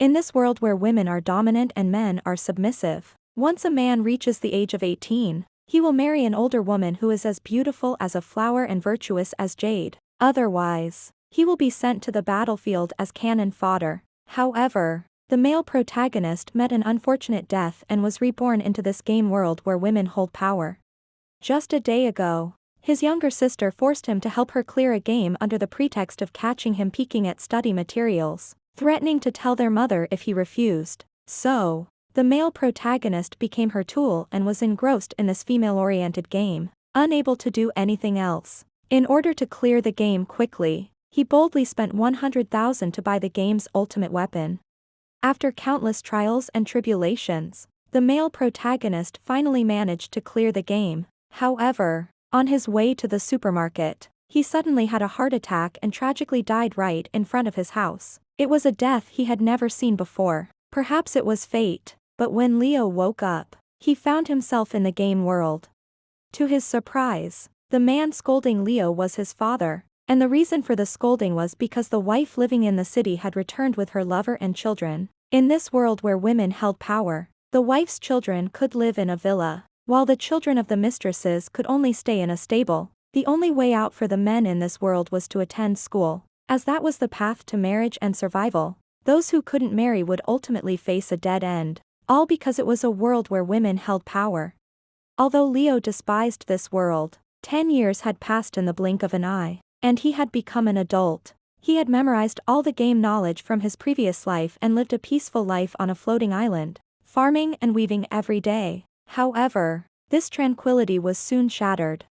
In this world where women are dominant and men are submissive, once a man reaches the age of 18, he will marry an older woman who is as beautiful as a flower and virtuous as jade. Otherwise, he will be sent to the battlefield as cannon fodder. However, the male protagonist met an unfortunate death and was reborn into this game world where women hold power. Just a day ago, his younger sister forced him to help her clear a game under the pretext of catching him peeking at study materials, threatening to tell their mother if he refused. So, the male protagonist became her tool and was engrossed in this female-oriented game, unable to do anything else. In order to clear the game quickly, he boldly spent 100,000 to buy the game's ultimate weapon. After countless trials and tribulations, the male protagonist finally managed to clear the game. However, on his way to the supermarket, he suddenly had a heart attack and tragically died right in front of his house. It was a death he had never seen before. Perhaps it was fate, but when Leo woke up, he found himself in the game world. To his surprise, the man scolding Leo was his father, and the reason for the scolding was because the wife living in the city had returned with her lover and children. In this world where women held power, the wife's children could live in a villa, while the children of the mistresses could only stay in a stable. The only way out for the men in this world was to attend school, as that was the path to marriage and survival. Those who couldn't marry would ultimately face a dead end, all because it was a world where women held power. Although Leo despised this world, 10 years had passed in the blink of an eye, and he had become an adult. He had memorized all the game knowledge from his previous life and lived a peaceful life on a floating island, farming and weaving every day. However, this tranquility was soon shattered.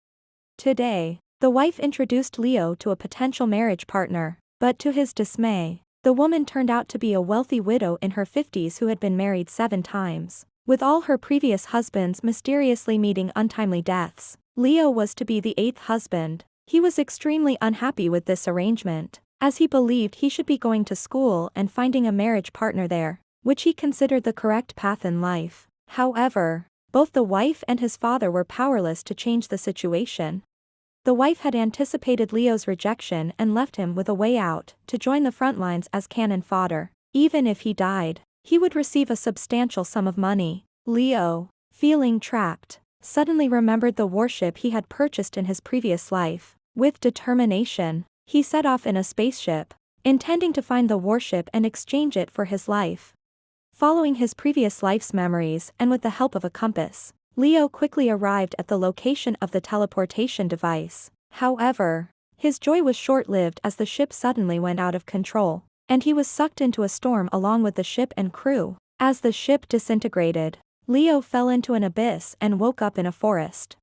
Today, the wife introduced Leo to a potential marriage partner, but to his dismay, the woman turned out to be a wealthy widow in her 50s who had been married 7 times. With all her previous husbands mysteriously meeting untimely deaths, Leo was to be the 8th husband. He was extremely unhappy with this arrangement, as he believed he should be going to school and finding a marriage partner there, which he considered the correct path in life. However, both the wife and his father were powerless to change the situation. The wife had anticipated Leo's rejection and left him with a way out, to join the front lines as cannon fodder. Even if he died, he would receive a substantial sum of money. Leo, feeling trapped, suddenly remembered the warship he had purchased in his previous life. With determination, he set off in a spaceship, intending to find the warship and exchange it for his life. Following his previous life's memories and with the help of a compass, Leo quickly arrived at the location of the teleportation device. However, his joy was short-lived as the ship suddenly went out of control, and he was sucked into a storm along with the ship and crew. As the ship disintegrated, Leo fell into an abyss and woke up in a forest.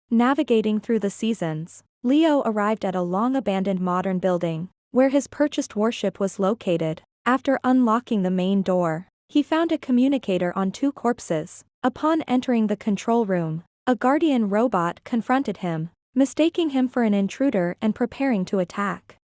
Navigating through the seasons, Leo arrived at a long-abandoned modern building, where his purchased warship was located. After unlocking the main door, he found a communicator on 2 corpses. Upon entering the control room, a guardian robot confronted him, mistaking him for an intruder and preparing to attack.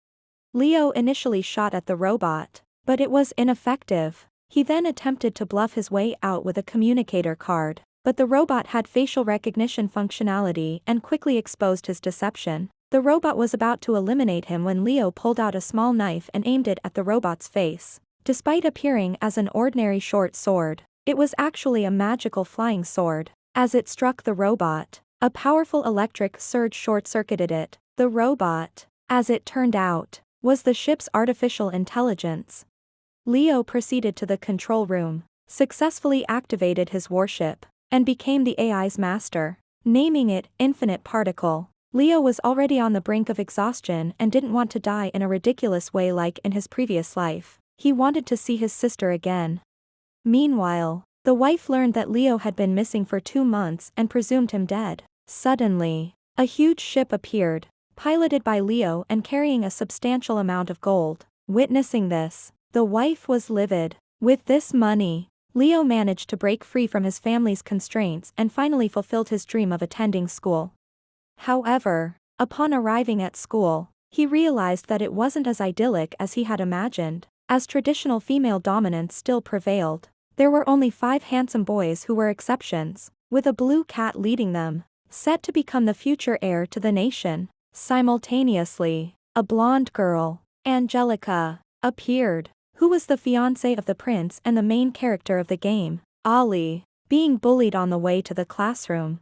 Leo initially shot at the robot, but it was ineffective. He then attempted to bluff his way out with a communicator card, but the robot had facial recognition functionality and quickly exposed his deception. The robot was about to eliminate him when Leo pulled out a small knife and aimed it at the robot's face. Despite appearing as an ordinary short sword, it was actually a magical flying sword. As it struck the robot, a powerful electric surge short-circuited it. The robot, as it turned out, was the ship's artificial intelligence. Leo proceeded to the control room, successfully activated his warship, and became the AI's master, naming it Infinite Particle. Leo was already on the brink of exhaustion and didn't want to die in a ridiculous way like in his previous life. He wanted to see his sister again. Meanwhile, the wife learned that Leo had been missing for 2 months and presumed him dead. Suddenly, a huge ship appeared, piloted by Leo and carrying a substantial amount of gold. Witnessing this, the wife was livid. With this money, Leo managed to break free from his family's constraints and finally fulfilled his dream of attending school. However, upon arriving at school, he realized that it wasn't as idyllic as he had imagined, as traditional female dominance still prevailed. There were only 5 handsome boys who were exceptions, with a blue cat leading them, set to become the future heir to the nation. Simultaneously, a blonde girl, Angelica, appeared, Who was the fiancé of the prince and the main character of the game? Ali. Being bullied on the way to the classroom.